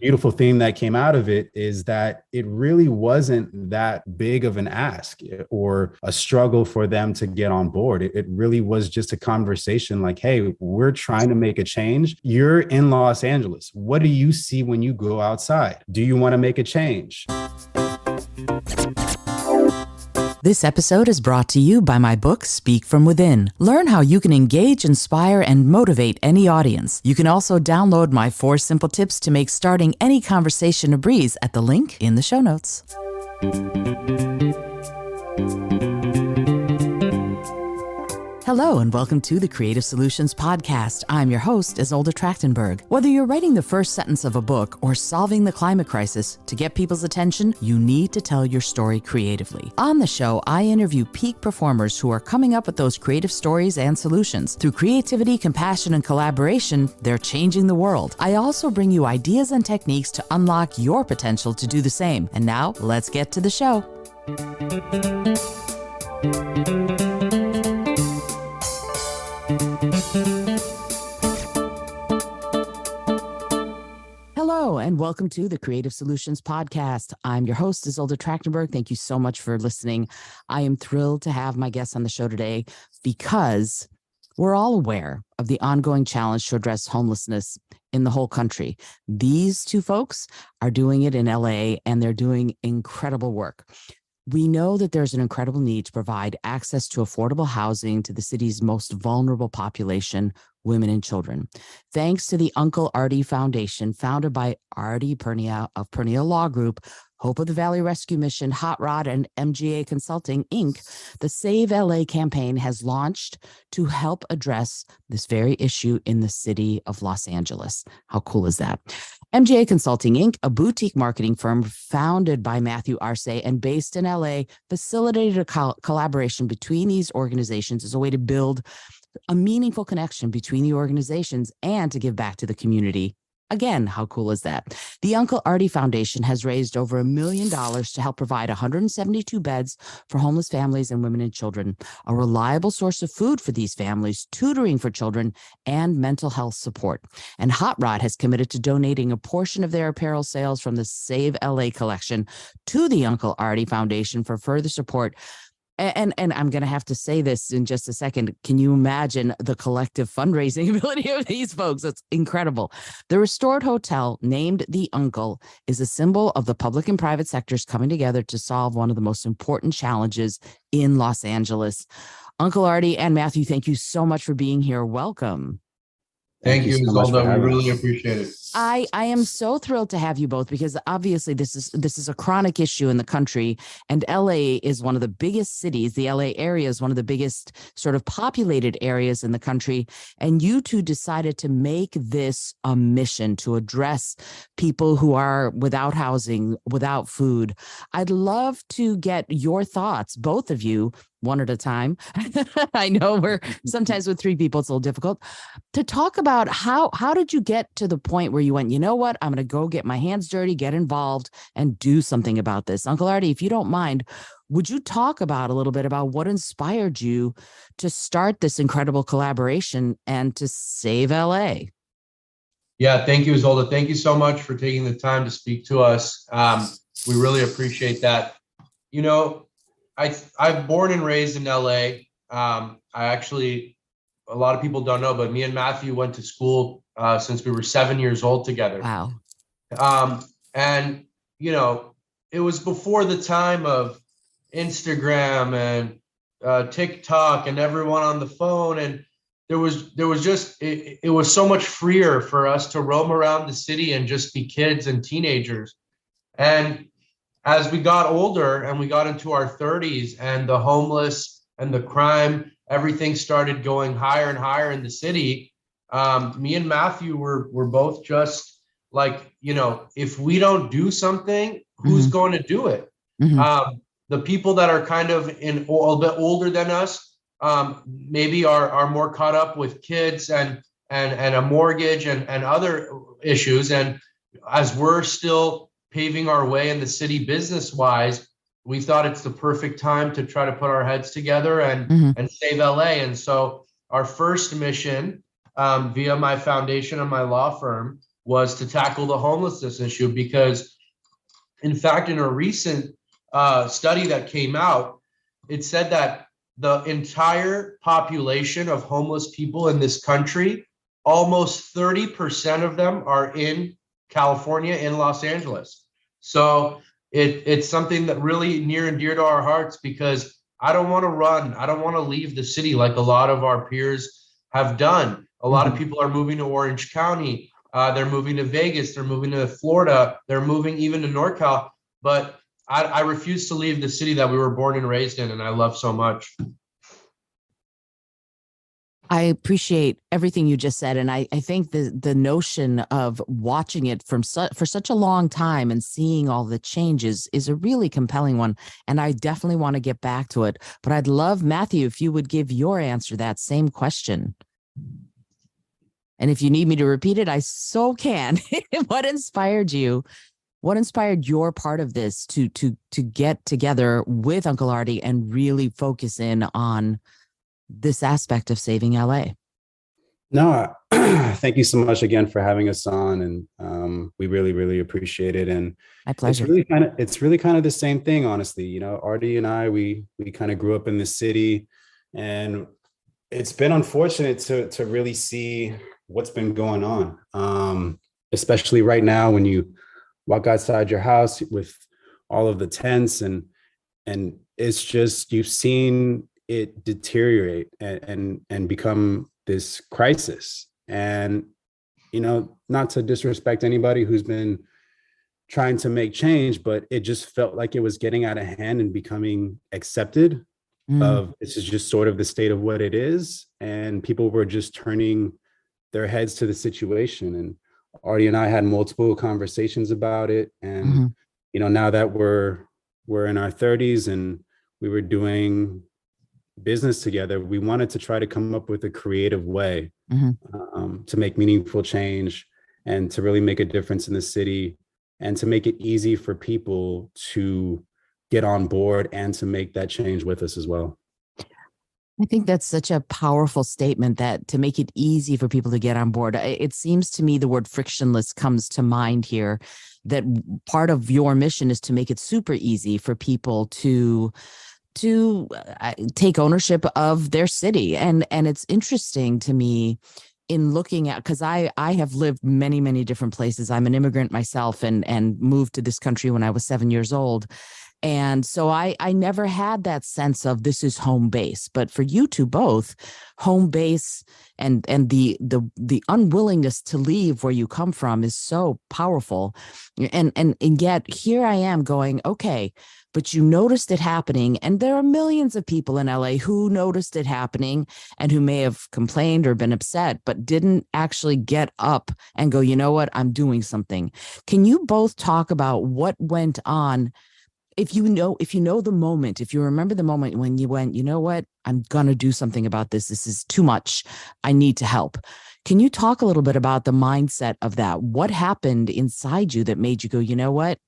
beautiful thing that came out of it is that it really wasn't that big of an ask or a struggle for them to get on board. It really was just a conversation like, hey, we're trying to make a change. You're in Los Angeles. What do you see when you go outside? Do you want to make a change? This episode is brought to you by my book, Speak From Within. Learn how you can engage, inspire, and motivate any audience. You can also download my 4 simple tips to make starting any conversation a breeze at the link in the show notes. Hello and welcome to the Creative Solutions Podcast. I'm your host, Izolda Trachtenberg. Whether you're writing the first sentence of a book or solving the climate crisis, to get people's attention, you need to tell your story creatively. On the show, I interview peak performers who are coming up with those creative stories and solutions. Through creativity, compassion, and collaboration, they're changing the world. I also bring you ideas and techniques to unlock your potential to do the same. And now, let's get to the show. Hello, and welcome to the Creative Solutions Podcast. I'm your host, Izolda Trachtenberg. Thank you so much for listening. I am thrilled to have my guests on the show today because we're all aware of the ongoing challenge to address homelessness in the whole country. These 2 folks are doing it in LA, and they're doing incredible work. We know that there's an incredible need to provide access to affordable housing to the city's most vulnerable population, women and children. Thanks to the Uncle Ardy Foundation, founded by Ardy Pirnia of Pirnia Law Group, Hope of the Valley Rescue Mission, Hot Rod, and MGA Consulting, Inc., the Save LA campaign has launched to help address this very issue in the city of Los Angeles. How cool is that? MGA Consulting, Inc., a boutique marketing firm founded by Matthew Árce and based in LA, facilitated a collaboration between these organizations as a way to build a meaningful connection between the organizations and to give back to the community. Again, how cool is that? The Uncle Ardy Foundation has raised over $1 million to help provide 172 beds for homeless families and women and children, a reliable source of food for these families, tutoring for children, and mental health support. And Hot Rod has committed to donating a portion of their apparel sales from the Save LA collection to the Uncle Ardy Foundation for further support. And I'm going to have to say this in just a second. Can you imagine the collective fundraising ability of these folks? It's incredible. The restored hotel, named The Uncle, is a symbol of the public and private sectors coming together to solve one of the most important challenges in Los Angeles. Uncle Ardy and Matthew, thank you so much for being here. Welcome. Thank you, Izolda. We really appreciate it. I am so thrilled to have you both because obviously this is a chronic issue in the country, and LA is one of the biggest cities. The LA area is one of the biggest sort of populated areas in the country, and you 2 decided to make this a mission to address people who are without housing, without food. I'd love to get your thoughts, both of you, one at a time. I know we're sometimes with 3 people, it's a little difficult to talk about how did you get to the point where you went, you know what, I'm going to go get my hands dirty, get involved and do something about this. Uncle Ardy, if you don't mind, would you talk about a little bit about what inspired you to start this incredible collaboration and to save LA? Yeah, thank you, Izolda. Thank you so much for taking the time to speak to us. We really appreciate that. You know, I'm born and raised in LA. A lot of people don't know, but me and Matthew went to school since we were 7 years old together. Wow. And, you know, it was before the time of Instagram and TikTok and everyone on the phone. And it was so much freer for us to roam around the city and just be kids and teenagers. And as we got older and we got into our 30s and the homeless and the crime, everything started going higher and higher in the city. Me and Matthew were both just like, you know, if we don't do something, who's going to do it? The people that are kind of a bit older than us, maybe are more caught up with kids and a mortgage and other issues. And as we're still paving our way in the city business-wise, we thought it's the perfect time to try to put our heads together and save LA. And so our first mission, via my foundation and my law firm, was to tackle the homelessness issue, because in fact, in a recent study that came out, it said that the entire population of homeless people in this country, almost 30% of them are in California, in Los Angeles. So it's something that really near and dear to our hearts, because I don't want to run. I don't want to leave the city like a lot of our peers have done. A lot of people are moving to Orange County. They're moving to Vegas. They're moving to Florida. They're moving even to NorCal. But I refuse to leave the city that we were born and raised in, and I love so much. I appreciate everything you just said. And I think the notion of watching it for such a long time and seeing all the changes is a really compelling one. And I definitely want to get back to it. But I'd love, Matthew, if you would give your answer to that same question. And if you need me to repeat it, I so can. What inspired you? What inspired your part of this to get together with Uncle Ardy and really focus in on this aspect of saving LA? No, thank you so much again for having us on, and we really appreciate it. And my pleasure. It's really kind of the same thing, honestly. You know, Ardy and I, we kind of grew up in this city, and it's been unfortunate to really see what's been going on, especially right now when you walk outside your house with all of the tents, and it's just, you've seen it deteriorate and become this crisis. And, you know, not to disrespect anybody who's been trying to make change, but it just felt like it was getting out of hand and becoming accepted of, this is just sort of the state of what it is. And people were just turning their heads to the situation. And Ardy and I had multiple conversations about it. And, you know, now that we're in our 30s and we were doing business together, we wanted to try to come up with a creative way to make meaningful change and to really make a difference in the city, and to make it easy for people to get on board and to make that change with us as well. I think that's such a powerful statement, that to make it easy for people to get on board. It seems to me the word frictionless comes to mind here, that part of your mission is to make it super easy for people to take ownership of their city. And it's interesting to me in looking at, because I have lived many different places. I'm an immigrant myself and moved to this country when I was 7 years old. And so I never had that sense of this is home base. But for you two both, home base and the unwillingness to leave where you come from is so powerful. And yet here I am going, okay, but you noticed it happening. And there are millions of people in LA who noticed it happening and who may have complained or been upset, but didn't actually get up and go, you know what, I'm doing something. Can you both talk about what went on? If you know the moment, if you remember the moment when you went, you know what, I'm going to do something about this. This is too much. I need to help. Can you talk a little bit about the mindset of that? What happened inside you that made you go, you know what?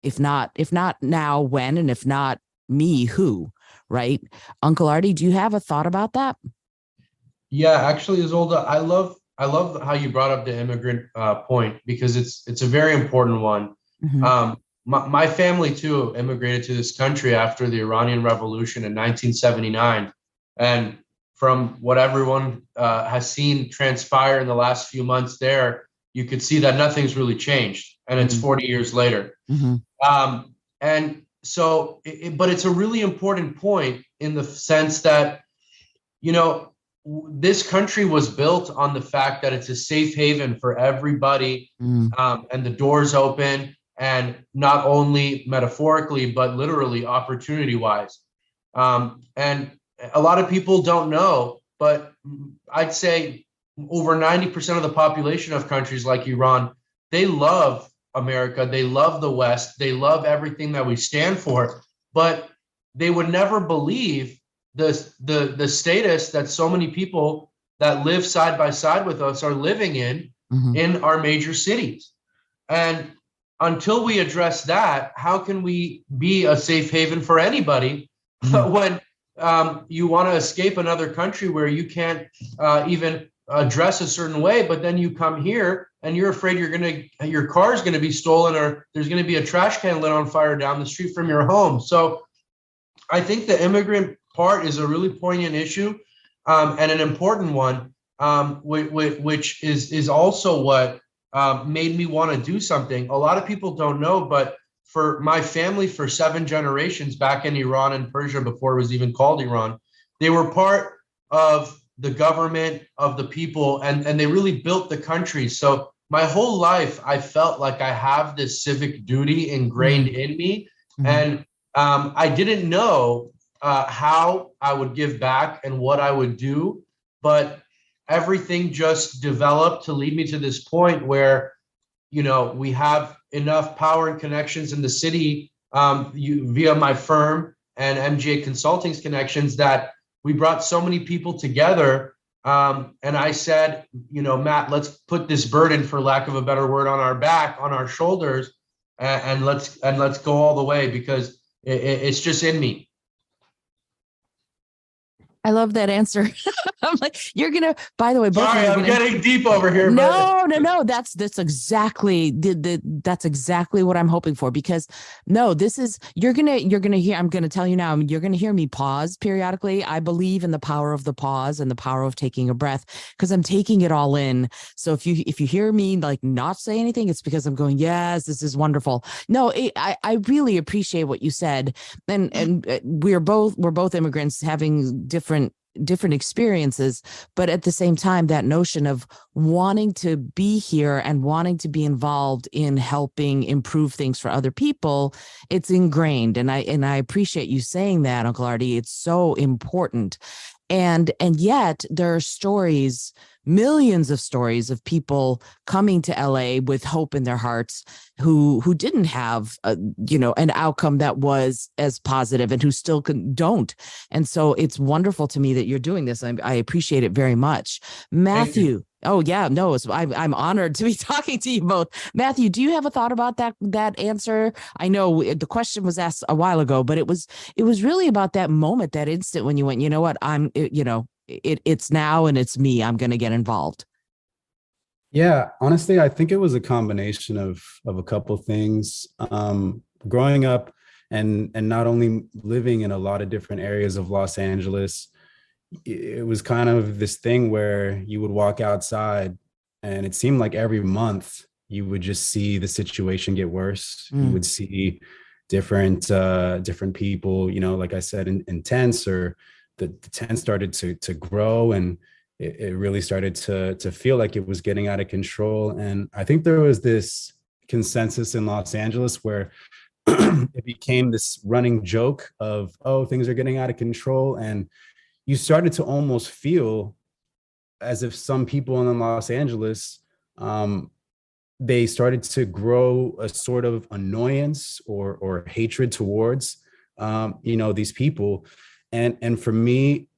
If not now, when? And if not me, who? Right? Uncle Ardy, do you have a thought about that? Yeah, actually, Izolda, I love how you brought up the immigrant point, because it's a very important one. My family too immigrated to this country after the Iranian Revolution in 1979, and from what everyone has seen transpire in the last few months there, you could see that nothing's really changed, and it's 40 years later. And so, but it's a really important point in the sense that, you know, this country was built on the fact that it's a safe haven for everybody, and the doors open, and not only metaphorically, but literally opportunity wise. And a lot of people don't know, but I'd say over 90% of the population of countries like Iran, they love America. They love the West. They love everything that we stand for, but they would never believe the status that so many people that live side by side with us are living in our major cities. And until we address that, how can we be a safe haven for anybody when you want to escape another country where you can't even dress a certain way, but then you come here and you're afraid your car is going to be stolen, or there's going to be a trash can lit on fire down the street from your home. So I think the immigrant part is a really poignant issue, and an important one, which is also what made me want to do something. A lot of people don't know, but for my family, for 7 generations back in Iran and Persia, before it was even called Iran, they were part of the government, of the people, and they really built the country. So my whole life, I felt like I have this civic duty ingrained in me. And I didn't know how I would give back and what I would do, but everything just developed to lead me to this point where, we have enough power and connections in the city via my firm and MGA Consulting's connections that we brought so many people together. And I said, Matt, let's put this burden, for lack of a better word, on our back, on our shoulders, and let's go all the way, because it's just in me. I love that answer. I'm like, you're going to, by the way, both Sorry, I'm getting deep over here. No. That's exactly that's exactly what I'm hoping for, because you're going to hear, I'm going to tell you now, you're going to hear me pause periodically. I believe in the power of the pause and the power of taking a breath, because I'm taking it all in. So if you hear me like not say anything, it's because I'm going, yes, this is wonderful. No, I really appreciate what you said. And we're both immigrants having different experiences, but at the same time, that notion of wanting to be here and wanting to be involved in helping improve things for other people, it's ingrained. And I appreciate you saying that, Uncle Ardy. It's so important. And yet there are stories, millions of stories of people coming to LA with hope in their hearts who didn't have an outcome that was as positive, and who still don't. And so it's wonderful to me that you're doing this. I appreciate it very much. Matthew. Oh yeah, no, I'm honored to be talking to you both. Matthew, do you have a thought about that answer? I know the question was asked a while ago, but it was really about that moment, that instant when you went, you know what, it's now and it's me. I'm going to get involved. Yeah, honestly, I think it was a combination of a couple things. Growing up and not only living in a lot of different areas of Los Angeles, it was kind of this thing where you would walk outside and it seemed like every month you would just see the situation get worse. You would see different people, like I said, in tents, or the tent started to grow, and it really started to feel like it was getting out of control. And I think there was this consensus in Los Angeles where it became this running joke of, oh, things are getting out of control. And you started to almost feel as if some people in Los Angeles, they started to grow a sort of annoyance or hatred towards, these people. And for me,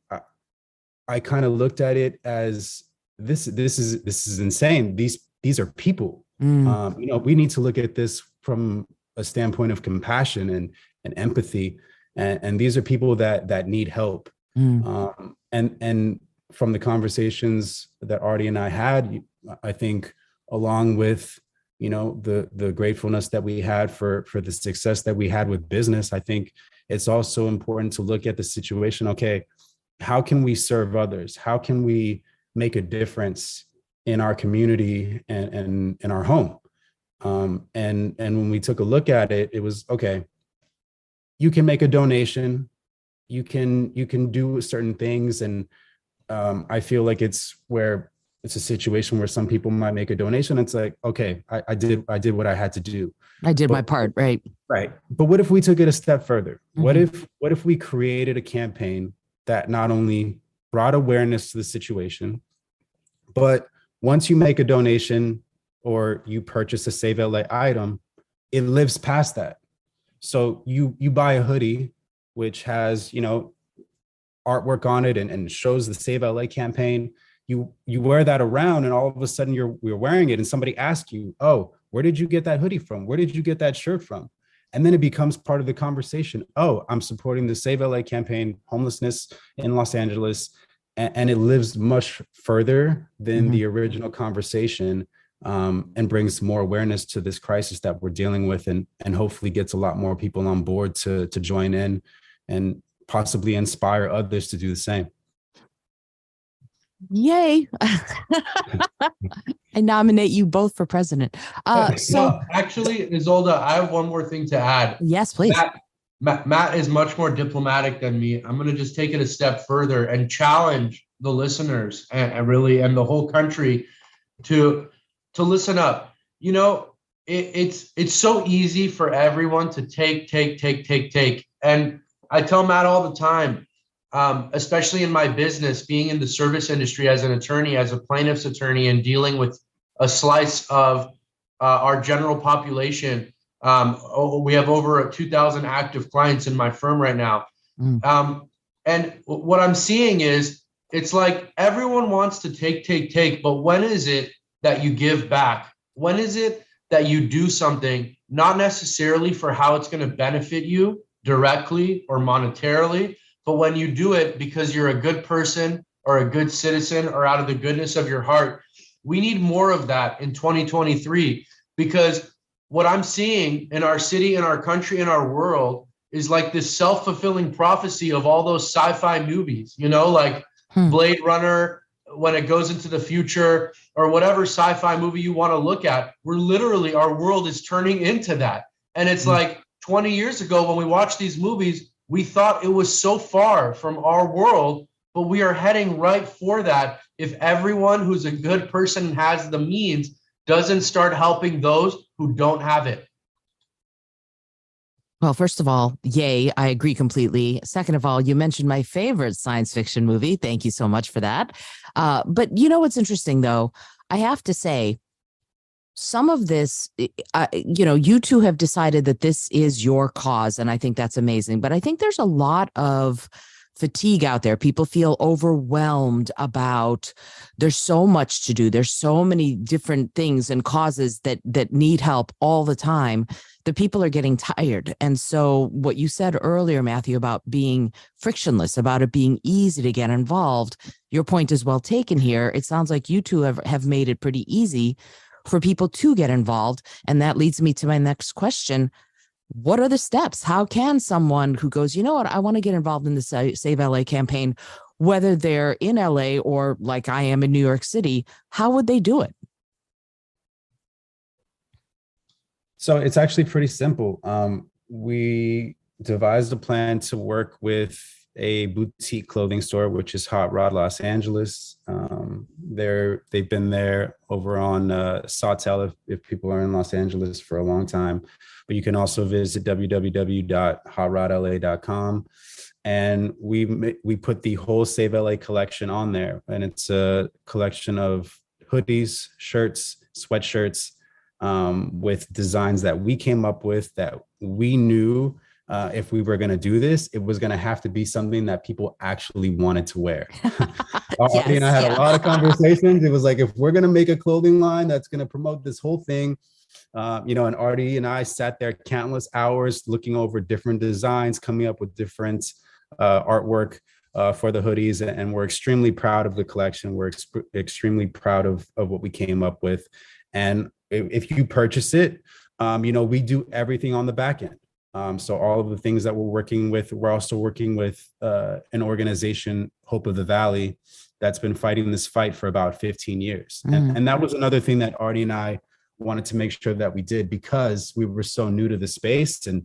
I kind of looked at it as this is insane. These are people. We need to look at this from a standpoint of compassion and empathy. And these are people that need help. And from the conversations that Ardy and I had, I think, along with, the gratefulness that we had for the success that we had with business, I think it's also important to look at the situation. Okay, how can we serve others? How can we make a difference in our community and in our home? And when we took a look at it, it was, okay, you can make a donation, you can do certain things. And I feel like it's a situation where some people might make a donation. It's like, okay, I did what I had to do. I did my part, right? Right. But what if we took it a step further? What if we created a campaign that not only brought awareness to the situation, but once you make a donation or you purchase a Save LA item, it lives past that. So you buy a hoodie, which has, artwork on it and shows the Save LA campaign. You wear that around, and all of a sudden you're wearing it, and somebody asks you, oh, where did you get that hoodie from? Where did you get that shirt from? And then it becomes part of the conversation. Oh, I'm supporting the Save LA campaign, homelessness in Los Angeles. and it lives much further than the original conversation, and brings more awareness to this crisis that we're dealing with, and hopefully gets a lot more people on board to join in and possibly inspire others to do the same. Yay. I nominate you both for president. No, actually, Izolda, I have one more thing to add. Yes, please. Matt is much more diplomatic than me. I'm going to just take it a step further and challenge the listeners and really, and the whole country to listen up. You know, it's so easy for everyone to take. And I tell Matt all the time, especially in my business, being in the service industry as an attorney, as a plaintiff's attorney, and dealing with a slice of our general population. We have over 2,000 active clients in my firm right now. And what I'm seeing is it's like everyone wants to take, but when is it that you give back? When is it that you do something, not necessarily for how it's going to benefit you directly or monetarily, but when you do it because you're a good person or a good citizen or out of the goodness of your heart? We need more of that in 2023, because what I'm seeing in our city, in our country, in our world is like this self-fulfilling prophecy of all those sci-fi movies, you know, like Blade Runner, when it goes into the future, or whatever sci-fi movie you want to look at. We're literally, our world is turning into that. And it's like 20 years ago when we watched these movies, we thought it was so far from our world, but we are heading right for that. If everyone who's a good person and has the means doesn't start helping those who don't have it. Well, first of all, yay, I agree completely. Second of all, you mentioned my favorite science fiction movie. Thank you so much for that. But you know what's interesting, though? I have to say, some of this, you two have decided that this is your cause, and I think that's amazing. But I think there's a lot of fatigue out there. People feel overwhelmed about, there's so much to do. There's so many different things and causes that need help all the time. The people are getting tired. And so what you said earlier, Matthew, about being frictionless, about it being easy to get involved, your point is well taken here. It sounds like you two have made it pretty easy for people to get involved. And that leads me to my next question. What are the steps? How can someone who goes, you know what, I want to get involved in the Save LA campaign, whether they're in LA or like I am in New York City, how would they do it? So it's actually pretty simple. We devised a plan to work with a boutique clothing store, which is Hot Rod Los Angeles. They've been there over on Sawtell if people are in Los Angeles for a long time. But you can also visit www.hotrodla.com. And we put the whole Save LA collection on there. And it's a collection of hoodies, shirts, sweatshirts, with designs that we came up with that we knew if we were going to do this, it was going to have to be something that people actually wanted to wear. Ardy and I had a lot of conversations. It was like, if we're going to make a clothing line that's going to promote this whole thing, and Ardy and I sat there countless hours looking over different designs, coming up with different artwork for the hoodies. And we're extremely proud of the collection. We're extremely proud of what we came up with. And if you purchase it, we do everything on the back end. So all of the things that we're working with, we're also working with an organization, Hope of the Valley, that's been fighting this fight for about 15 years. And that was another thing that Ardy and I wanted to make sure that we did, because we were so new to the space and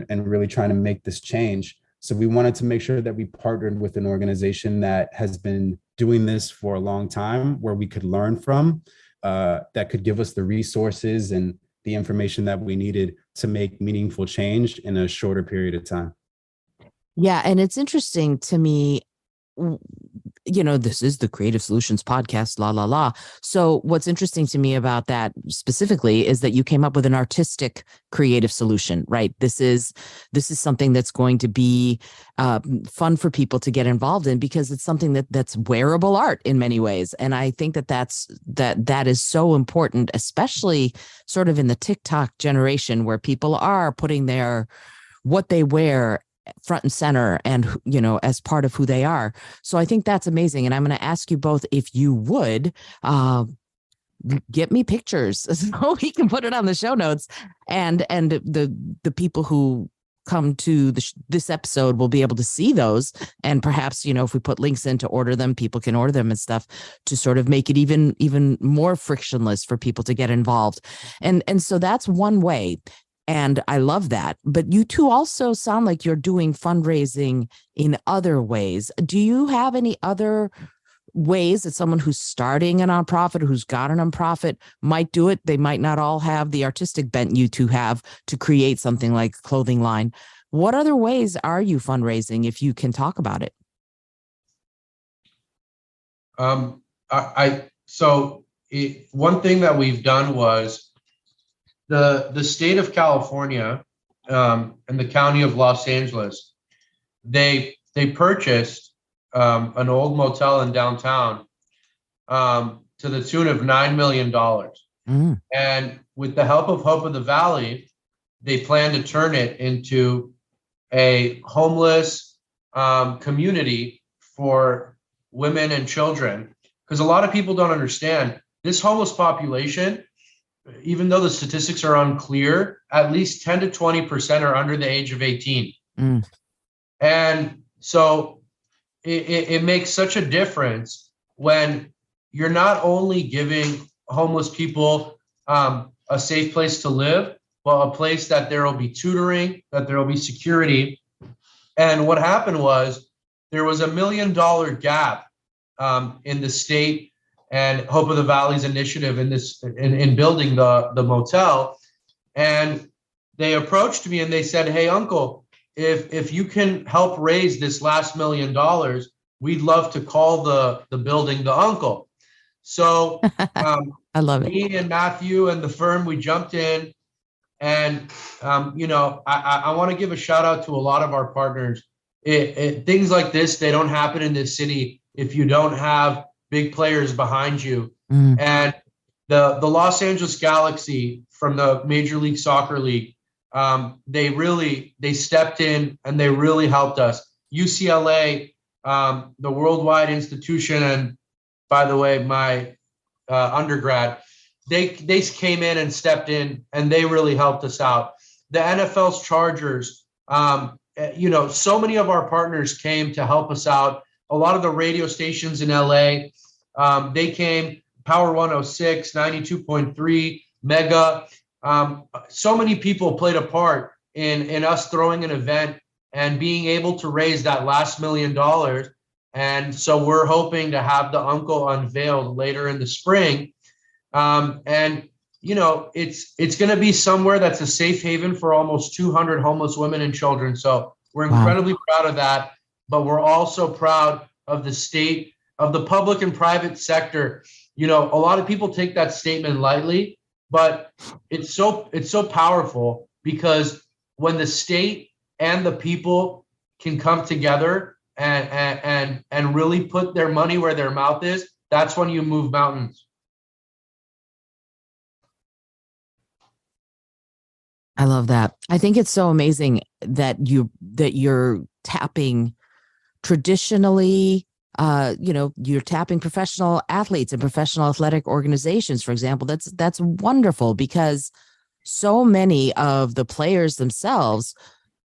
really trying to make this change. So we wanted to make sure that we partnered with an organization that has been doing this for a long time, where we could learn from, that could give us the resources and the information that we needed to make meaningful change in a shorter period of time. Yeah. And it's interesting to me, this is the Creative Solutions Podcast, la, la, la. So what's interesting to me about that specifically is that you came up with an artistic creative solution, right? This is something that's going to be fun for people to get involved in, because it's something that's wearable art in many ways. And I think that is so important, especially sort of in the TikTok generation, where people are putting what they wear front and center and, as part of who they are. So I think that's amazing. And I'm going to ask you both if you would get me pictures so we can put it on the show notes, and the people who come to this episode will be able to see those, and perhaps if we put links in to order them, people can order them and stuff to sort of make it even more frictionless for people to get involved. And so that's one way, and I love that. But you two also sound like you're doing fundraising in other ways. Do you have any other ways that someone who's starting a nonprofit or who's got a nonprofit might do it? They might not all have the artistic bent you two have to create something like a clothing line. What other ways are you fundraising, if you can talk about it? One thing that we've done was the state of California and the county of Los Angeles, they purchased an old motel in downtown to the tune of $9 million. And with the help of Hope of the Valley, they plan to turn it into a homeless community for women and children. Because a lot of people don't understand this homeless population, even though the statistics are unclear, at least 10 to 20% are under the age of 18. And so it makes such a difference when you're not only giving homeless people a safe place to live, but a place that there will be tutoring, that there will be security. And what happened was there was $1 million gap in the state and Hope of the Valley's initiative in building the motel. And they approached me and they said, "Hey, Uncle, if you can help raise this last $1 million, we'd love to call the building the Uncle." So I love it. Me and Matthew and the firm, we jumped in, and I want to give a shout out to a lot of our partners. Things like this, they don't happen in this city if you don't have big players behind you. And the Los Angeles Galaxy from the Major League Soccer League, they stepped in and they really helped us. UCLA, the worldwide institution, and by the way, my undergrad, they came in and stepped in and they really helped us out. The NFL's Chargers, so many of our partners came to help us out. A lot of the radio stations in LA, they came. Power 106, 92.3, Mega. So many people played a part in us throwing an event and being able to raise that last $1 million. And so we're hoping to have the Uncle unveiled later in the spring. It's going to be somewhere that's a safe haven for almost 200 homeless women and children. So we're incredibly proud of that, but we're also proud of the state, of the public and private sector. A lot of people take that statement lightly, but it's so powerful, because when the state and the people can come together and really put their money where their mouth is, that's when you move mountains. I love that. I think it's so amazing that you're tapping traditionally, you're tapping professional athletes and professional athletic organizations, for example. That's wonderful, because so many of the players themselves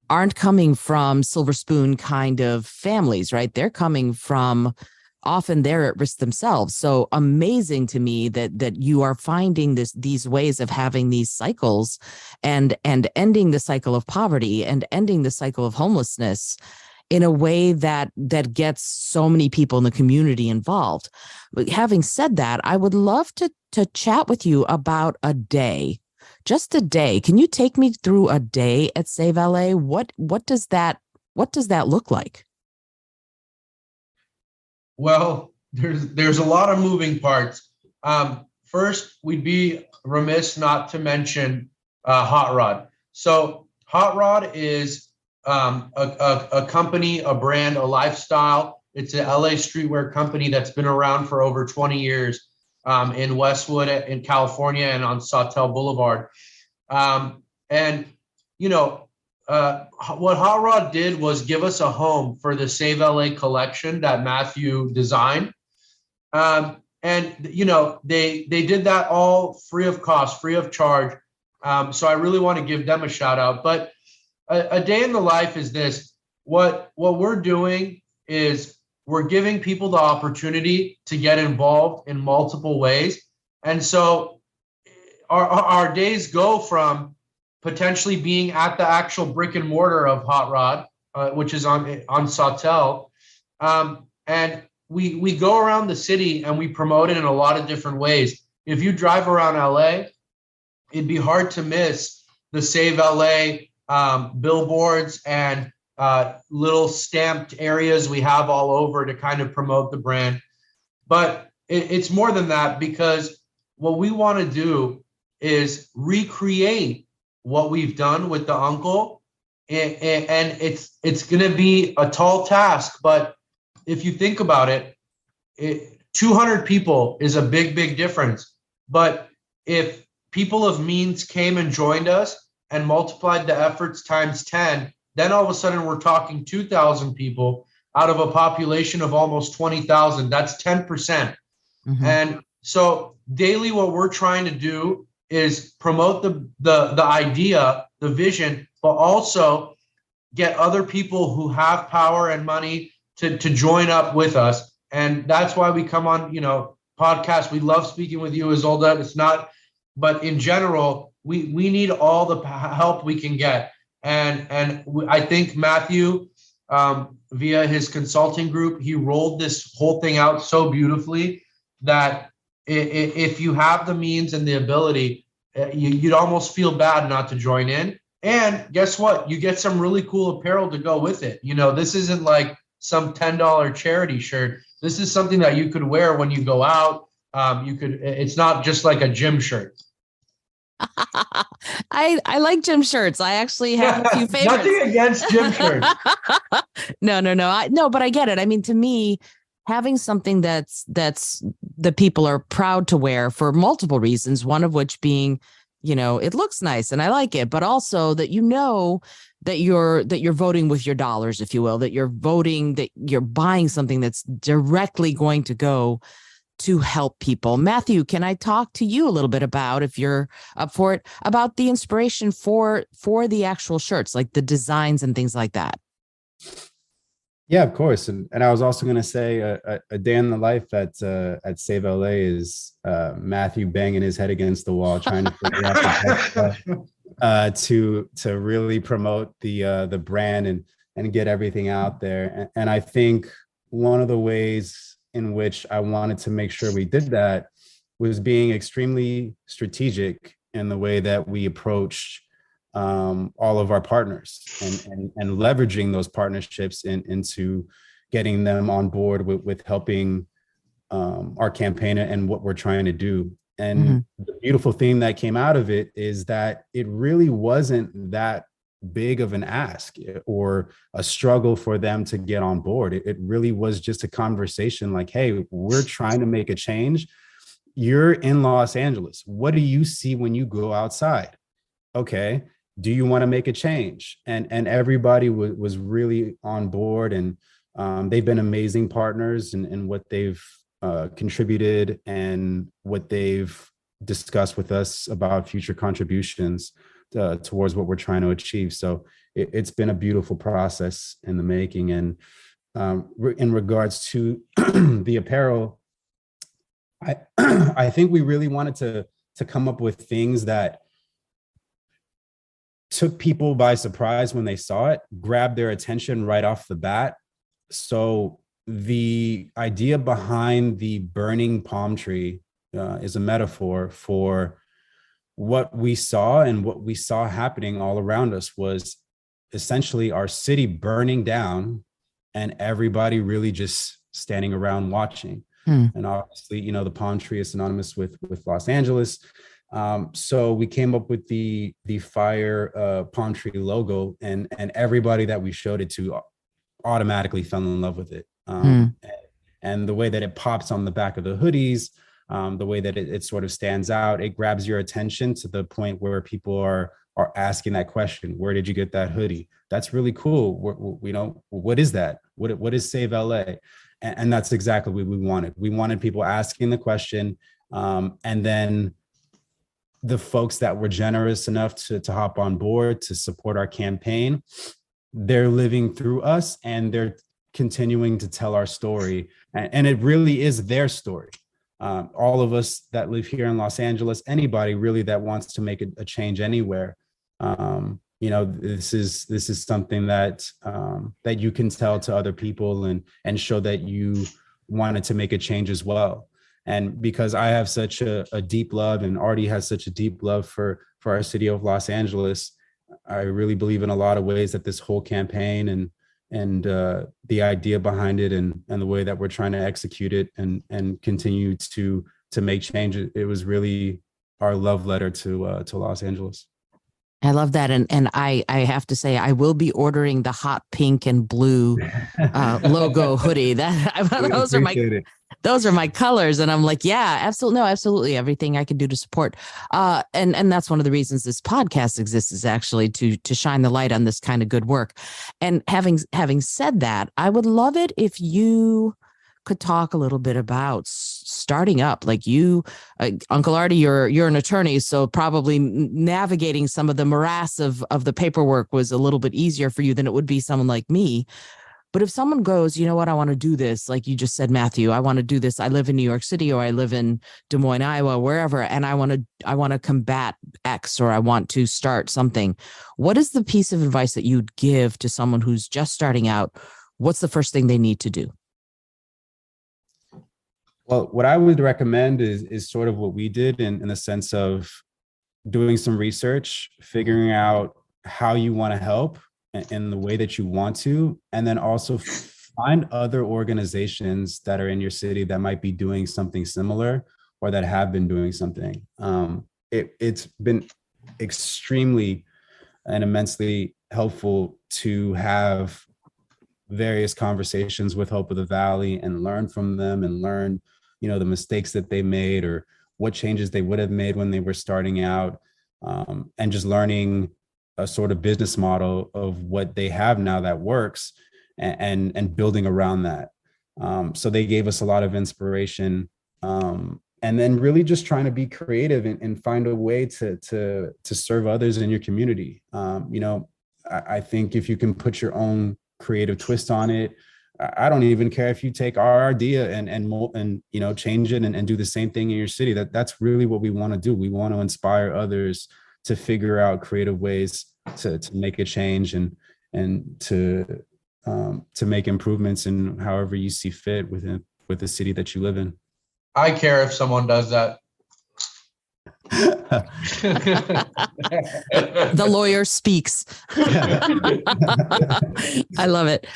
aren't coming from silver spoon kind of families, right? They're coming from, often they're at risk themselves. So amazing to me that you are finding these ways of having these cycles and ending the cycle of poverty and ending the cycle of homelessness in a way that gets so many people in the community involved. But having said that, I would love to chat with you about a day, just a day. Can you take me through a day at Save LA? What does that look like? Well, there's a lot of moving parts. First, we'd be remiss not to mention Hot Rod. So Hot Rod is a company, a brand, a lifestyle. It's an LA streetwear company that's been around for over 20 years in Westwood, in California, and on Sawtelle Boulevard. what Hot Rod did was give us a home for the Save LA collection that Matthew designed. And, you know, they did that all free of cost, free of charge. So I really want to give them a shout out. But a day in the life is this. What we're doing is we're giving people the opportunity to get involved in multiple ways. And so our days go from potentially being at the actual brick and mortar of Hot Rod, which is on Sawtell. And we go around the city and we promote it in a lot of different ways. If you drive around LA, it'd be hard to miss the Save LA billboards and little stamped areas we have all over to kind of promote the brand. But it's more than that, because what we want to do is recreate what we've done with the uncle. And it's going to be a tall task, but if you think about it, 200 people is a big, big difference. But if people of means came and joined us and multiplied the efforts times 10, then all of a sudden we're talking 2,000 people out of a population of almost 20,000. That's 10%. Mm-hmm. And so daily, what we're trying to do is promote the idea, the vision, but also get other people who have power and money to join up with us. And that's why we come on, podcasts. We love speaking with you, Izolda. It's not, but in general, we need all the help we can get. And I think Matthew, via his consulting group, he rolled this whole thing out so beautifully that if you have the means and the ability, you'd almost feel bad not to join in. And guess what? You get some really cool apparel to go with it. This isn't like some $10 charity shirt. This is something that you could wear when you go out. It's not just like a gym shirt. I like gym shirts. I actually have a few favorites. Nothing against gym shirts. No, but I get it. I mean, to me, having something that's the people are proud to wear for multiple reasons, one of which being, it looks nice and I like it, but also that that you're voting with your dollars, if you will, that you're voting, that you're buying something that's directly going to go to help people. Matthew, can I talk to you a little bit about, if you're up for it, about the inspiration for the actual shirts, like the designs and things like that? Yeah, of course. And I was also going to say a day in the life at Save LA is Matthew banging his head against the wall, trying to figure out the best, to really promote the brand and get everything out there. And I think one of the ways in which I wanted to make sure we did that was being extremely strategic in the way that we approached all of our partners and leveraging those partnerships into getting them on board with helping our campaign and what we're trying to do. And the beautiful thing that came out of it is that it really wasn't that big of an ask or a struggle for them to get on board. It really was just a conversation like, hey, we're trying to make a change. You're in Los Angeles. What do you see when you go outside? Okay. Do you want to make a change? And everybody was really on board, and they've been amazing partners in what they've contributed and what they've discussed with us about future contributions towards what we're trying to achieve. So it's been a beautiful process in the making. And in regards to the apparel, I think we really wanted to come up with things that took people by surprise when they saw it, grabbed their attention right off the bat. So the idea behind the burning palm tree is a metaphor for what we saw, and what we saw happening all around us was essentially our city burning down and everybody really just standing around watching. And obviously, the palm tree is synonymous with Los Angeles. So we came up with the fire palm tree logo, and everybody that we showed it to automatically fell in love with it. And the way that it pops on the back of the hoodies, the way that it sort of stands out, it grabs your attention to the point where people are are asking that question. Where did you get that hoodie? That's really cool. What is that? What is Save LA? And that's exactly what we wanted. We wanted people asking the question, and then the folks that were generous enough to hop on board to support our campaign, they're living through us and they're continuing to tell our story. And it really is their story. All of us that live here in Los Angeles, anybody really that wants to make a change anywhere, this is something that that you can tell to other people and show that you wanted to make a change as well. And because I have such a deep love, and Ardy has such a deep love for our city of Los Angeles, I really believe in a lot of ways that this whole campaign and the idea behind it and the way that we're trying to execute it and continue to make change, it was really our love letter to Los Angeles. I love that. And I have to say, I will be ordering the hot pink and blue logo hoodie. Those are my colors. And I'm like, yeah, absolutely. No, absolutely. Everything I can do to support. And that's one of the reasons this podcast exists, is actually to shine the light on this kind of good work. And having said that, I would love it if you could talk a little bit about starting up. Like you, Uncle Ardy, you're an attorney, so probably navigating some of the morass of the paperwork was a little bit easier for you than it would be someone like me. But if someone goes, you know what, I want to do this, like you just said, Matthew, I want to do this. I live in New York City, or I live in Des Moines, Iowa, wherever, and I want to combat X, or I want to start something. What is the piece of advice that you'd give to someone who's just starting out? What's the first thing they need to do? Well, what I would recommend is sort of what we did in the sense of doing some research, figuring out how you want to help in the way that you want to, and then also find other organizations that are in your city that might be doing something similar or that have been doing something. It's been extremely and immensely helpful to have various conversations with Hope of the Valley and learn from them and learn, the mistakes that they made or what changes they would have made when they were starting out, and just learning a sort of business model of what they have now that works and building around that. So they gave us a lot of inspiration, and then really just trying to be creative and find a way to serve others in your community. I think if you can put your own creative twist on it, I don't even care if you take our idea and change it and do the same thing in your city. That's really what we want to do. We want to inspire others to figure out creative ways to make a change and to make improvements in however you see fit with the city that you live in. I care if someone does that. The lawyer speaks. I love it.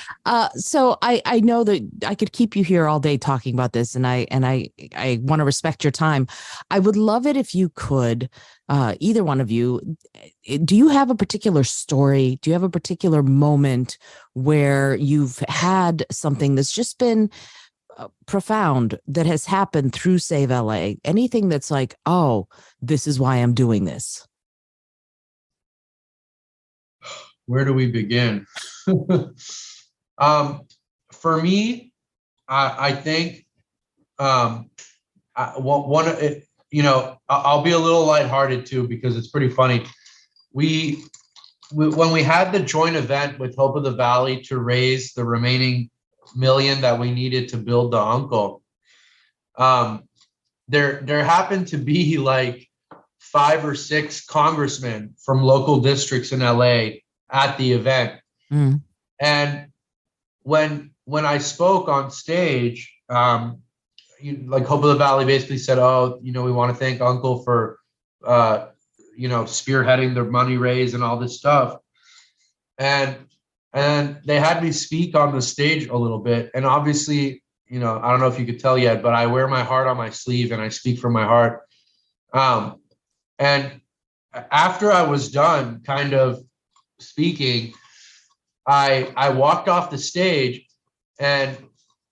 So I know that I could keep you here all day talking about this, and I want to respect your time. I would love it if you could, either one of you, do you have a particular story? Do you have a particular moment where you've had something that's just been profound that has happened through Save LA? Anything that's like, oh, this is why I'm doing this? Where do we begin? For me, I think I'll be a little lighthearted too, because it's pretty funny. We when we had the joint event with Hope of the Valley to raise the remaining $1 million that we needed to build the Uncle, there happened to be like 5 or 6 congressmen from local districts in LA at the event. And when I spoke on stage, like Hope of the Valley basically said, oh, we want to thank Uncle for spearheading the money raise and all this stuff. And they had me speak on the stage a little bit. And obviously, I don't know if you could tell yet, but I wear my heart on my sleeve and I speak from my heart. And after I was done kind of speaking, I walked off the stage, and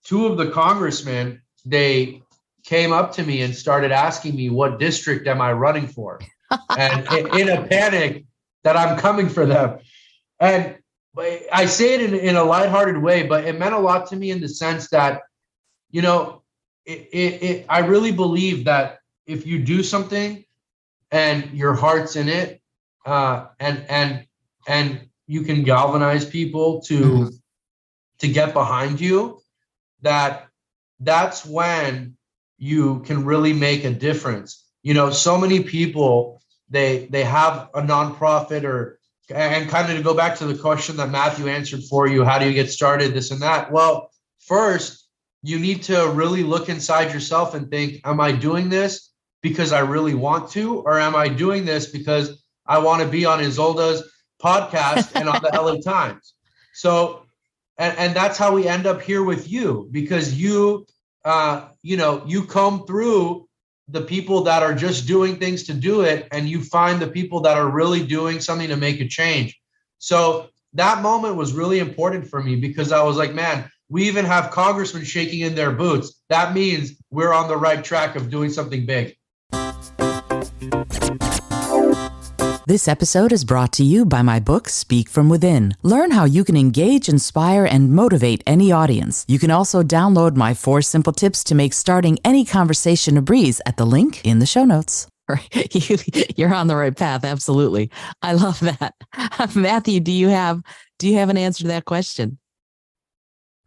2 of the congressmen, they came up to me and started asking me, what district am I running for? And in a panic, that I'm coming for them. And I say it in a lighthearted way, but it meant a lot to me in the sense that, you know, I really believe that if you do something and your heart's in it, and you can galvanize people to get behind you, that's when you can really make a difference. You know, so many people, they have a nonprofit and kind of to go back to the question that Matthew answered for you, how do you get started, this and that? Well, first, you need to really look inside yourself and think, am I doing this because I really want to, or am I doing this because I want to be on Izolda's podcast and on the LA Times? So, and that's how we end up here with you, because you comb through the people that are just doing things to do it, and you find the people that are really doing something to make a change. So that moment was really important for me, because I was like, man, we even have congressmen shaking in their boots. That means we're on the right track of doing something big. This episode is brought to you by my book, Speak From Within. Learn how you can engage, inspire, and motivate any audience. You can also download my 4 simple tips to make starting any conversation a breeze at the link in the show notes. You're on the right path. Absolutely. I love that. Matthew, do you have an answer to that question?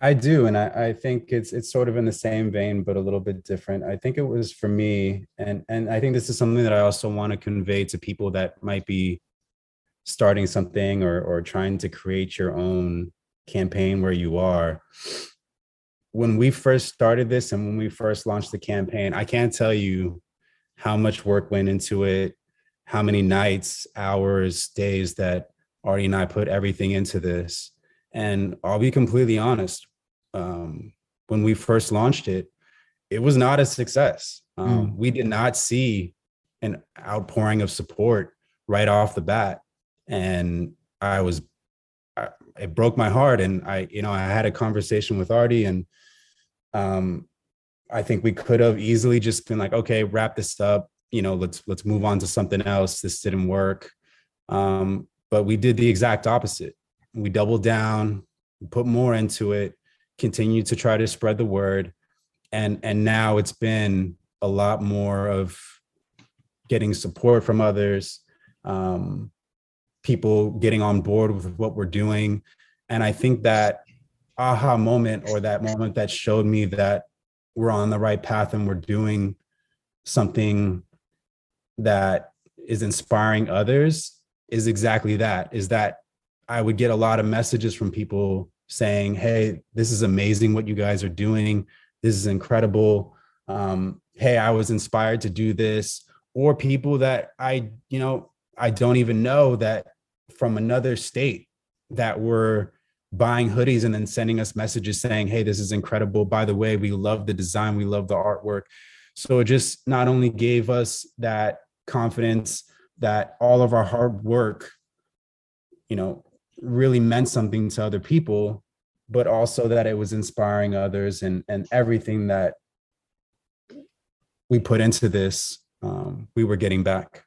I do. And I think it's sort of in the same vein, but a little bit different. I think it was for me. And I think this is something that I also want to convey to people that might be starting something or trying to create your own campaign where you are. When we first started this and when we first launched the campaign, I can't tell you how much work went into it, how many nights, hours, days that Ardy and I put everything into this. And I'll be completely honest, when we first launched it, it was not a success. We did not see an outpouring of support right off the bat. And it broke my heart. And I had a conversation with Ardy, and I think we could have easily just been like, okay, wrap this up, let's move on to something else. This didn't work. But we did the exact opposite. We doubled down, put more into it, continued to try to spread the word. And now it's been a lot more of getting support from others, people getting on board with what we're doing. And I think that aha moment, or that moment that showed me that we're on the right path and we're doing something that is inspiring others, is exactly that, is that I would get a lot of messages from people saying, hey, this is amazing what you guys are doing. This is incredible. Hey, I was inspired to do this. Or people that I don't even know, that from another state, that were buying hoodies and then sending us messages saying, hey, this is incredible. By the way, we love the design. We love the artwork. So it just not only gave us that confidence that all of our hard work, really meant something to other people, but also that it was inspiring others, and everything that we put into this, we were getting back.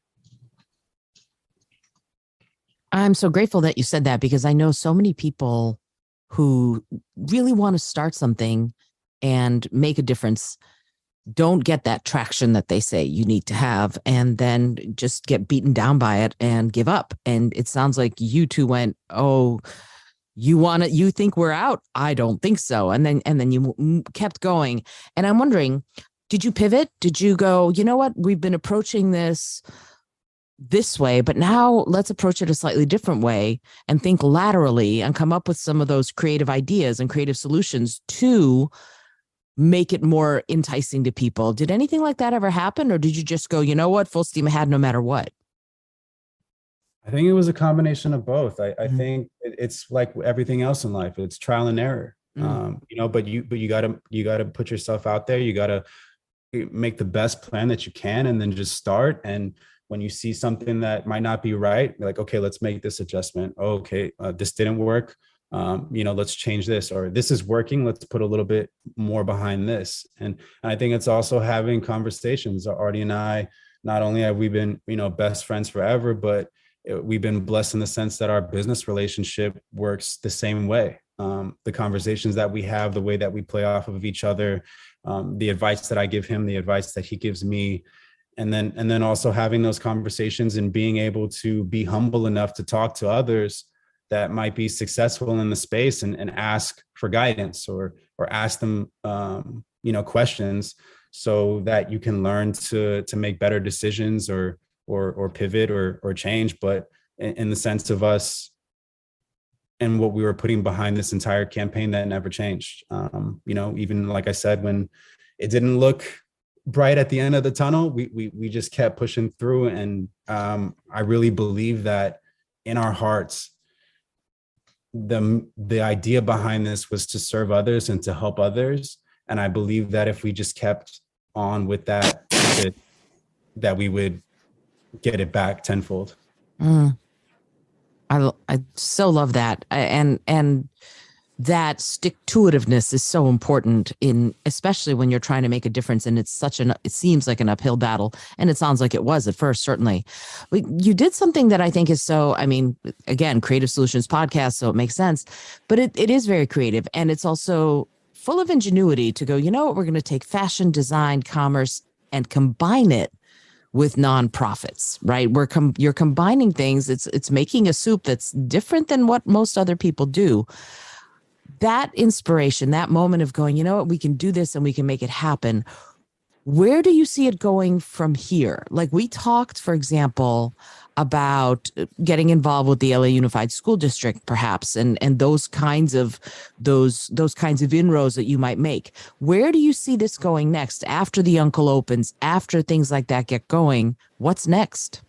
I'm so grateful that you said that, because I know so many people who really want to start something and make a difference don't get that traction that they say you need to have, and then just get beaten down by it and give up. And it sounds like you two went, oh, you think we're out? I don't think so. And then you kept going. And I'm wondering, did you pivot? Did you go, you know what, we've been approaching this way, but now let's approach it a slightly different way and think laterally and come up with some of those creative ideas and creative solutions to make it more enticing to people? Did anything like that ever happen? Or did you just go, you know what, full steam ahead no matter what? I think it was a combination of both. I think it's like everything else in life. It's trial and error. But you gotta put yourself out there. You gotta make the best plan that you can, and then just start. And when you see something that might not be right, you're like, okay, let's make this adjustment. Oh, okay, this didn't work. Let's change this, or this is working. Let's put a little bit more behind this. And I think it's also having conversations. Ardy and I, not only have we been, best friends forever, but we've been blessed in the sense that our business relationship works the same way. The conversations that we have, the way that we play off of each other, the advice that I give him, the advice that he gives me, and then also having those conversations and being able to be humble enough to talk to others that might be successful in the space and ask for guidance or ask them questions so that you can learn to make better decisions or pivot or change. But in the sense of us and what we were putting behind this entire campaign, that never changed. Even like I said, when it didn't look bright at the end of the tunnel, we just kept pushing through. And I really believe that in our hearts, the idea behind this was to serve others and to help others. And I believe that if we just kept on with that, that we would get it back tenfold. I so love that. And that stick-to-itiveness is so important especially when you're trying to make a difference. And it seems like an uphill battle. And it sounds like it was at first, certainly. But you did something that I think is again, Creative Solutions Podcast, so it makes sense, but it is very creative. And it's also full of ingenuity to go, we're going to take fashion, design, commerce, and combine it with nonprofits, right? You're combining things. It's making a soup that's different than what most other people do. That inspiration, that moment of going, we can do this and we can make it happen. Where do you see it going from here? Like we talked, for example, about getting involved with the LA Unified School District, perhaps, and those kinds of inroads that you might make. Where do you see this going next? After the Uncle opens, after things like that get going, what's next?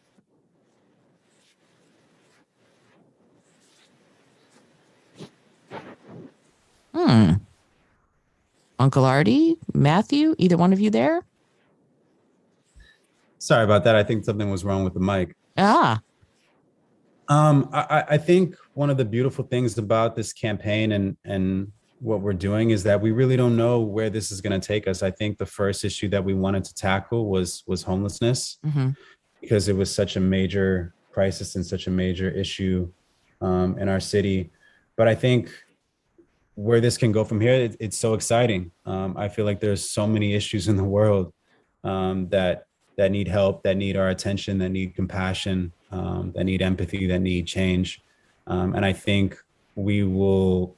Uncle Ardy, Matthew, either one of you there? Sorry about that. I think something was wrong with the mic. I think one of the beautiful things about this campaign and what we're doing is that we really don't know where this is going to take us. I think the first issue that we wanted to tackle was homelessness, because it was such a major crisis and such a major issue in our city. But I think where this can go from here, it's so exciting. I feel like there's so many issues in the world that need help, that need our attention, that need compassion, that need empathy, that need change. And I think we will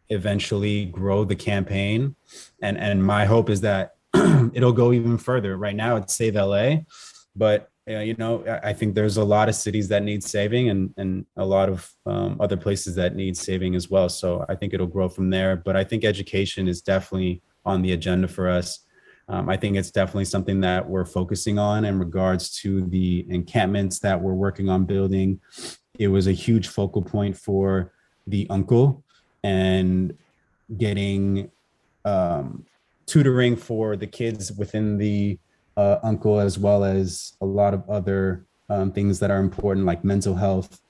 eventually grow the campaign. And my hope is that it'll go even further. Right now it's Save LA, but I think there's a lot of cities that need saving and a lot of other places that need saving as well. So I think it'll grow from there. But I think education is definitely on the agenda for us. I think it's definitely something that we're focusing on in regards to the encampments that we're working on building. It was a huge focal point for the Uncle and getting tutoring for the kids within the Uncle, as well as a lot of other things that are important, like mental health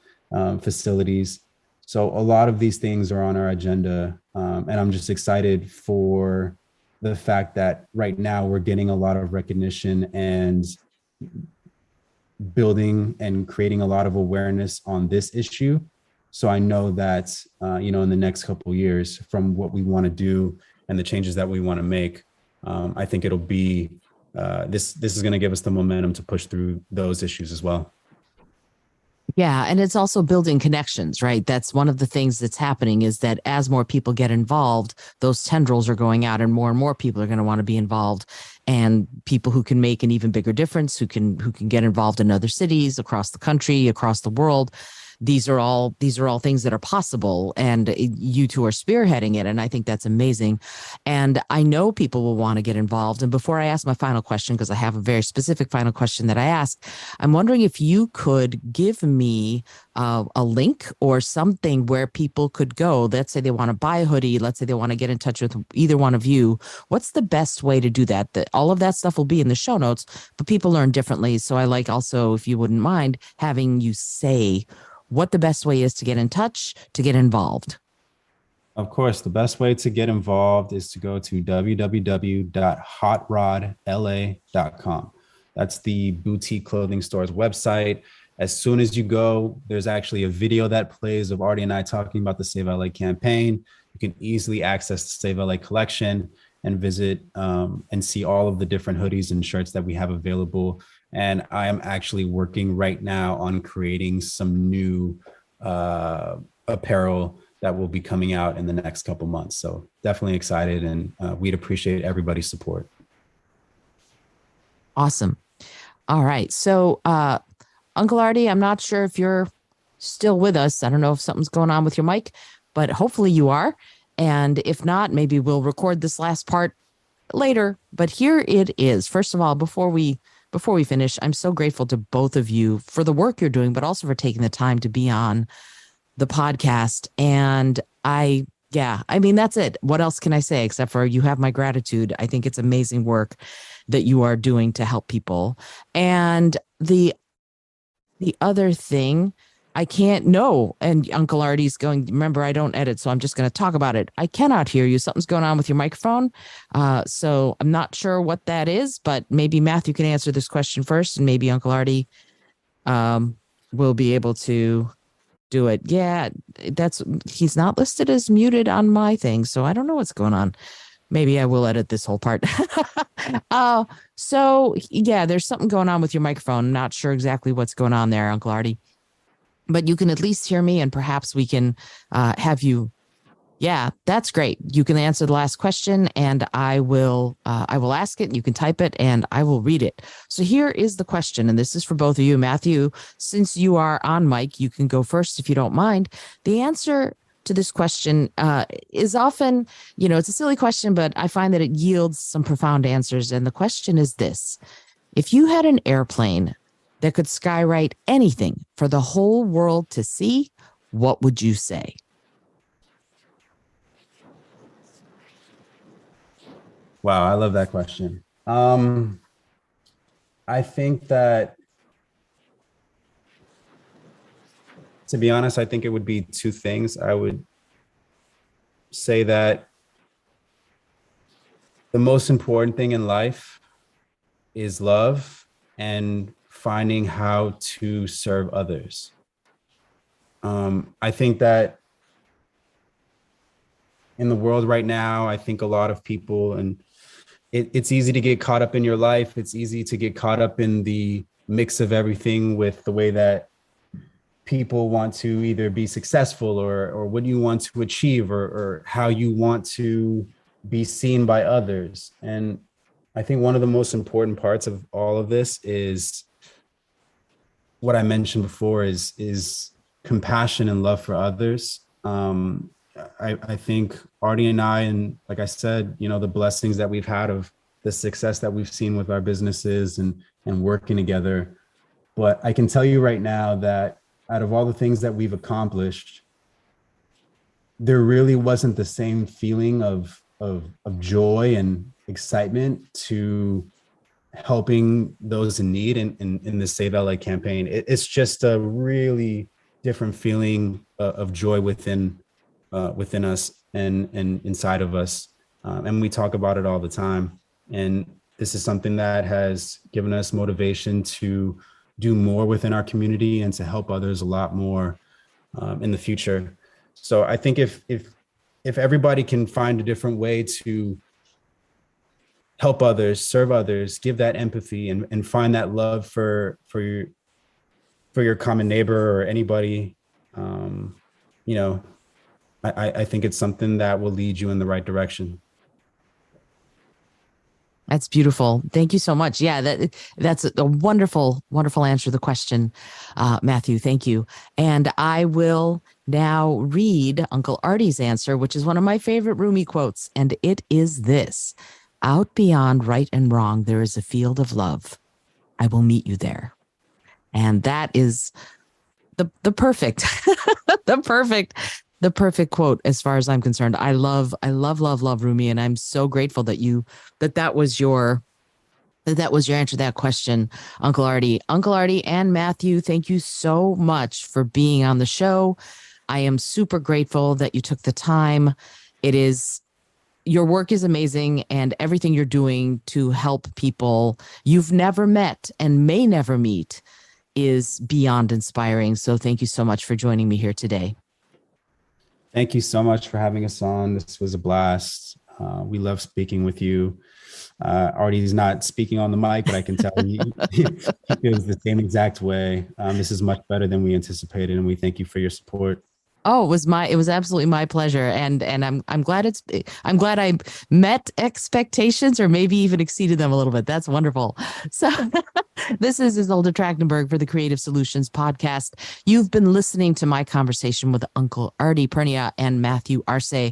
facilities. So a lot of these things are on our agenda. And I'm just excited for the fact that right now we're getting a lot of recognition and building and creating a lot of awareness on this issue. So I know that, in the next couple of years, from what we want to do and the changes that we want to make, I think it'll be, this is going to give us the momentum to push through those issues as well. Yeah. And it's also building connections, right? That's one of the things that's happening, is that as more people get involved, those tendrils are going out and more people are going to want to be involved, and people who can make an even bigger difference, who can get involved in other cities across the country, across the world. These are all things that are possible, and you two are spearheading it. And I think that's amazing. And I know people will want to get involved. And before I ask my final question, because I have a very specific final question that I ask, I'm wondering if you could give me a link or something where people could go. Let's say they want to buy a hoodie. Let's say they want to get in touch with either one of you. What's the best way to do that? All of that stuff will be in the show notes, but people learn differently. So I like also, if you wouldn't mind, having you say what the best way is to get in touch, to get involved. Of course, the best way to get involved is to go to www.hotrodla.com. That's the boutique clothing store's website. As soon as you go, there's actually a video that plays of Ardy and I talking about the Save LA campaign. You can easily access the Save LA collection and visit and see all of the different hoodies and shirts that we have available. And I am actually working right now on creating some new apparel that will be coming out in the next couple months. So definitely excited, and we'd appreciate everybody's support. Awesome. All right. So, Uncle Ardy, I'm not sure if you're still with us. I don't know if something's going on with your mic, but hopefully you are. And if not, maybe we'll record this last part later. But here it is. First of all, before we finish, I'm so grateful to both of you for the work you're doing, but also for taking the time to be on the podcast. And I mean, that's it. What else can I say except for you have my gratitude? I think it's amazing work that you are doing to help people. And the other thing, I can't know. And Uncle Ardy's going, remember, I don't edit, so I'm just going to talk about it. I cannot hear you. Something's going on with your microphone. So I'm not sure what that is, but maybe Matthew can answer this question first, and maybe Uncle Ardy will be able to do it. Yeah, he's not listed as muted on my thing, so I don't know what's going on. Maybe I will edit this whole part. So yeah, there's something going on with your microphone. I'm not sure exactly what's going on there, Uncle Ardy, but you can at least hear me, and perhaps we can have you. Yeah, that's great. You can answer the last question, and I will ask it. You can type it, and I will read it. So here is the question, and this is for both of you. Matthew, since you are on mic, you can go first if you don't mind. The answer to this question is often, it's a silly question, but I find that it yields some profound answers. And the question is this: if you had an airplane that could skywrite anything for the whole world to see, what would you say? Wow, I love that question. I think that, to be honest, I think it would be two things. I would say that the most important thing in life is love and finding how to serve others. I think that in the world right now, I think a lot of people, and it's easy to get caught up in your life. It's easy to get caught up in the mix of everything with the way that people want to either be successful or what you want to achieve or how you want to be seen by others. And I think one of the most important parts of all of this is what I mentioned before is compassion and love for others. I think Ardy and I, and like I said, the blessings that we've had of the success that we've seen with our businesses and working together. But I can tell you right now that out of all the things that we've accomplished, there really wasn't the same feeling of joy and excitement to helping those in need in the Save LA campaign. It's just a really different feeling of joy within us and inside of us. And we talk about it all the time. And this is something that has given us motivation to do more within our community and to help others a lot more in the future. So I think if everybody can find a different way to help others, serve others, give that empathy and find that love for your common neighbor or anybody, I think it's something that will lead you in the right direction. That's beautiful. Thank you so much. Yeah, that's a wonderful, wonderful answer to the question, Matthew. Thank you. And I will now read Uncle Ardy's answer, which is one of my favorite Rumi quotes. And it is this: out beyond right and wrong, there is a field of love. I will meet you there. And that is the perfect, the perfect quote as far as I'm concerned. I love Rumi, and I'm so grateful that was your answer to that question, Uncle Ardy. Uncle Ardy and Matthew, thank you so much for being on the show. I am super grateful that you took the time. Your work is amazing, and everything you're doing to help people you've never met and may never meet is beyond inspiring. So thank you so much for joining me here today. Thank you so much for having us on. This was a blast. We love speaking with you. Ardy's not speaking on the mic, but I can tell he feels the same exact way. This is much better than we anticipated, and we thank you for your support. Oh, it was absolutely my pleasure. And I'm glad I'm glad I met expectations or maybe even exceeded them a little bit. That's wonderful. So this is Izolda Trachtenberg for the Creative Solutions Podcast. You've been listening to my conversation with Uncle Ardy Pirnia and Matthew Arce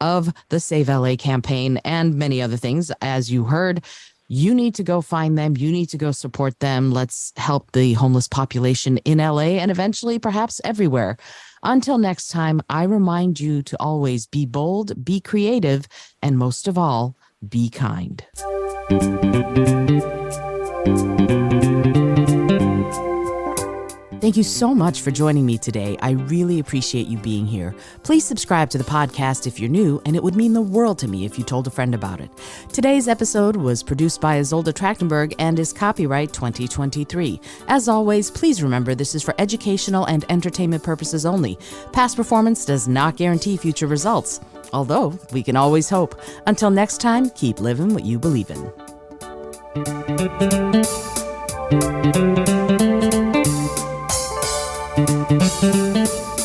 of the Save LA campaign and many other things. As you heard, you need to go find them. You need to go support them. Let's help the homeless population in LA and eventually perhaps everywhere. Until next time, I remind you to always be bold, be creative, and most of all, be kind. Thank you so much for joining me today. I really appreciate you being here. Please subscribe to the podcast if you're new, and it would mean the world to me if you told a friend about it. Today's episode was produced by Izolda Trachtenberg and is copyright 2023. As always, please remember this is for educational and entertainment purposes only. Past performance does not guarantee future results, although we can always hope. Until next time, keep living what you believe in. Thank you.